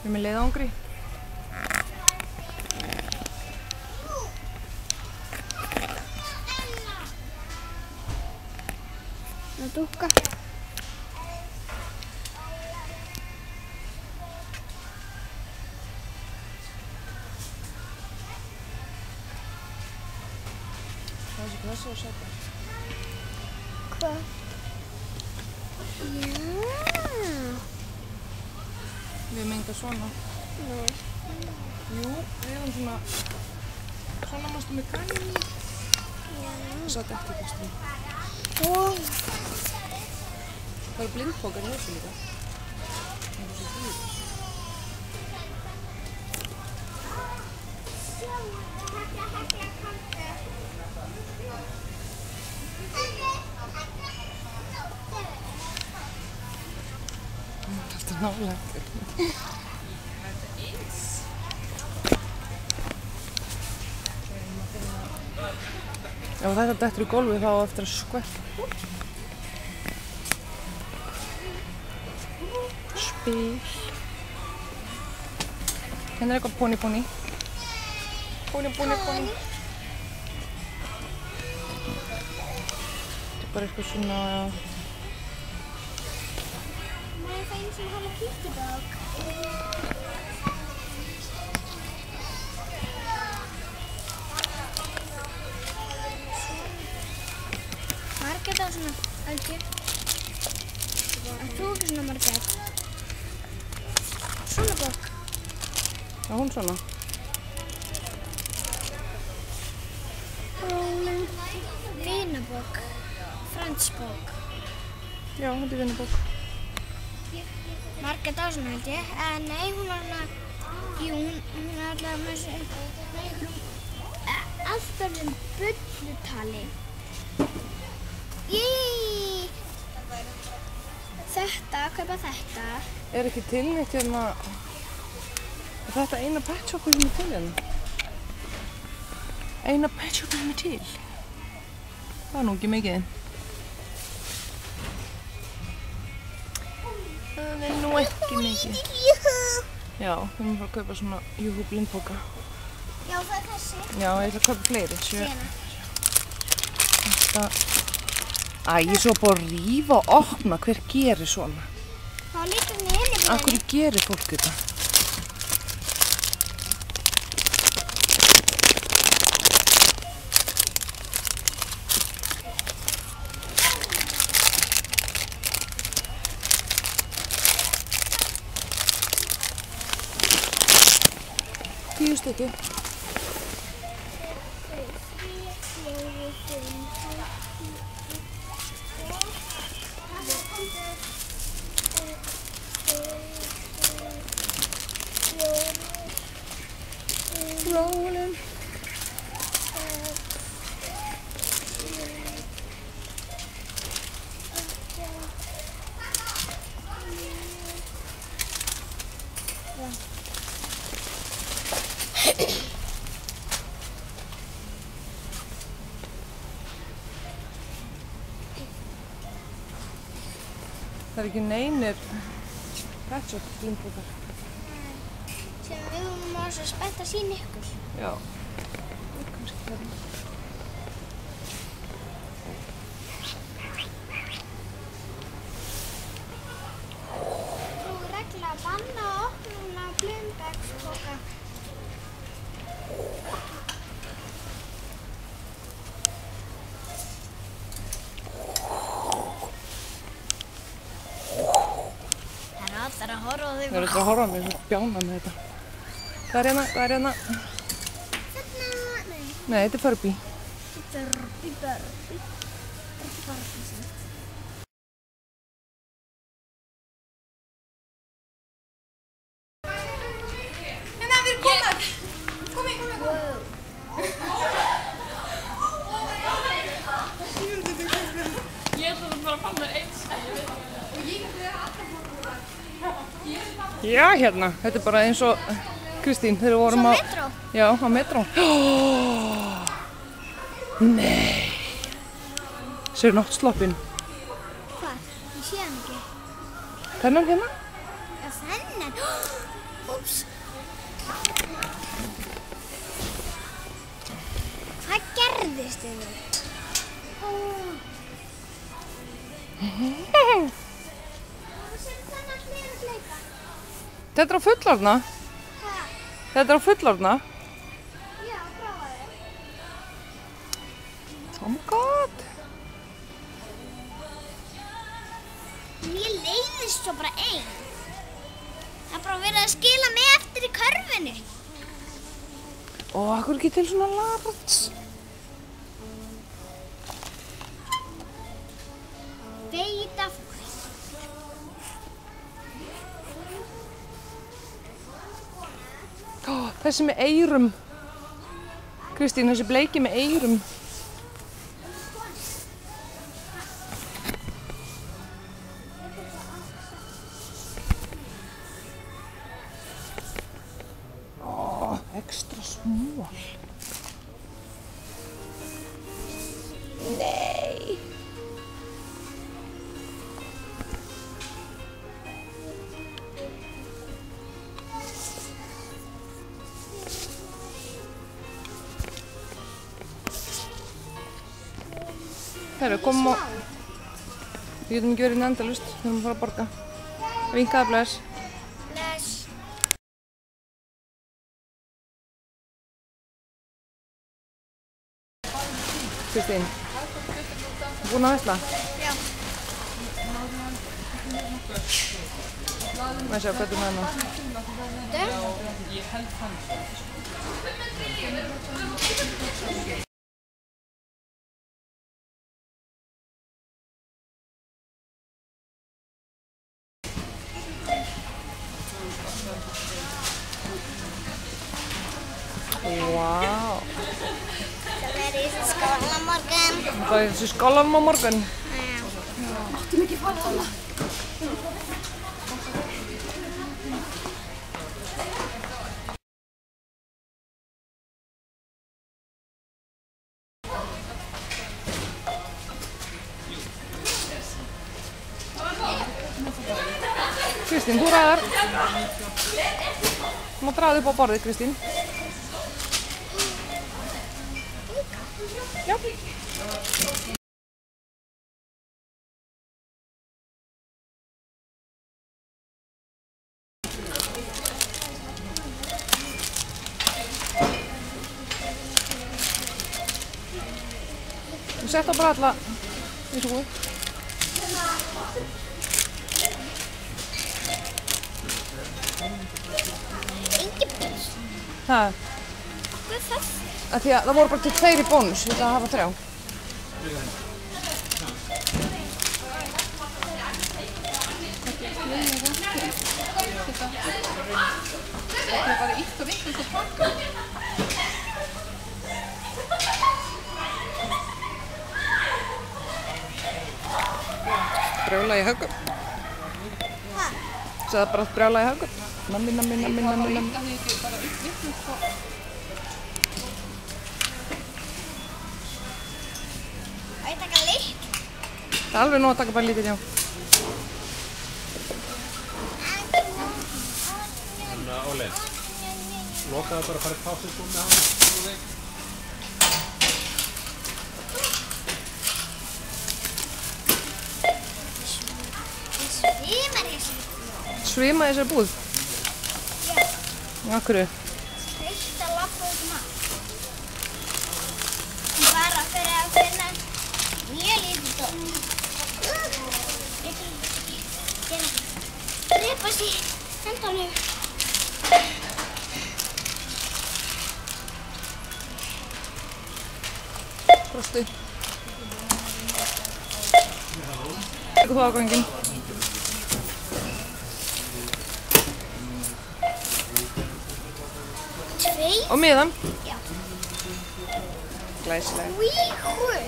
Við erum með leiðangri. Það dúkka. Það er þessi að setja. Hvað? Já. Við erum enga svona. Nei. Jú, við erum svona mástu með kanni. Já. Það satt eftir þessu. Og Það eru blindpókar í þessu líka. Það er svo dýr. Þetta er nálægt. Ef þetta dettur í gólfið þá á eftir að skvetta. Spil. Hérna er eitthvað pony. Pony. Þetta er bara eitthvað svona... Má ég fá einu sem Hello Kitty bók? Margrét á svona, Helgi. Ert þú ekki svona Margrét? Svona bók. Já, hún svona. Róland. Vinabók. Fransbók. Já, þetta er vinnubók. Margrét á svona held ég, en nei, hún var hana, jú, hún er alltaf með þessu aðferðum bullutali. Jíííí! Kaupa þetta. Er ekki til neitt hérna... Er þetta eina pet shopið sem er til hérna? Eina pet shopið sem er til? Það er nú ekki mikið. Það er nú ekki mikið. Já, við erum bara að kaupa svona Juhu blindpóka. Já, það er þessi. Já, ég ætla að kaupa fleiri. Hérna. Þetta... Æ, ég er svo búin að rífa og opna. Hver gerir svona? Það var líka með henni bíðinni. Af hverju gerir fólk þetta? Tíu stykki. Rólum. Það er ekki neinir pet shop blindpókar. Sem við vorum að svo spennt að sýna ykkur. Já. Kannski hérna. Þú er reglulega að banna að opna blindbagspoka. Það er allir að horfa á þig. Það er þetta að horfa á mig svo bjána með þetta. Hvað er hérna? Hvað er hérna? Þarna, nei. Nei, þetta er Furby. Barbie. Hérna, við erum komnar! Komið! Ég ætla að bara að fann mér eins. Og ég ætla að alltaf búin að Já, hérna. Þetta er bara eins og Kristín, þegar við vorum á... Svo metró? Já, á metró. Nei. Sér náttsloppinn. Hvað? Ég sé hann ekki. Þennan hérna? Já, þennan. Úps. Hvað gerðist þér? Þetta er á fullorðna. Þetta er á fullorðna. Já, prófaðu. Oh my god. Mér leiðist svo bara einn. Það er bara verið að skila mig eftir í körfunni. Og akkur ekki til svona larts. Veit af hverju. Þessi með eyrum. Kristín, þessi bleiki með eyrum. Extra small. Nei. Herru, komum á. Við getum ekki verið endalaust, við þurfum að fara að borga. Vinkaði, bless. Bless. Kristín, búin að veisla? Já. Má sjá, hvað er með hana? Wow. Það verður í skóla á morgun. Það er þessi skólanum á morgun. Áttum ekki fara þarna. Kristín, þú ræðar. Þú má draga upp á borðið, Kristín. Já. Þú sett á bara alla eins og hún. Engi bús. Það, Hvað er það? því að það voru bara til 2 í bónus, við það hafa 3. Það er bara ítt og vitt og pakka. Brjála í höggum. Sæða bara brjála í höggum. Nammi. Það er ekki bara ítt vitt og... Á ég taka lykt? Það er alveg nóg að taka bara lítið, já. Óli, lokaðu bara að fara í pásu svo með hann. Svimar ég sér. Svima í þessari búð? Já. Akkur. Heitt að labba út allt. Bara fyrir að finna mjög lítið dót. Ég til að drepast í hendanum. Frostu. Tekur þú afganginn? Tvei? Og miðan? Já. Glæsileg. Víkur.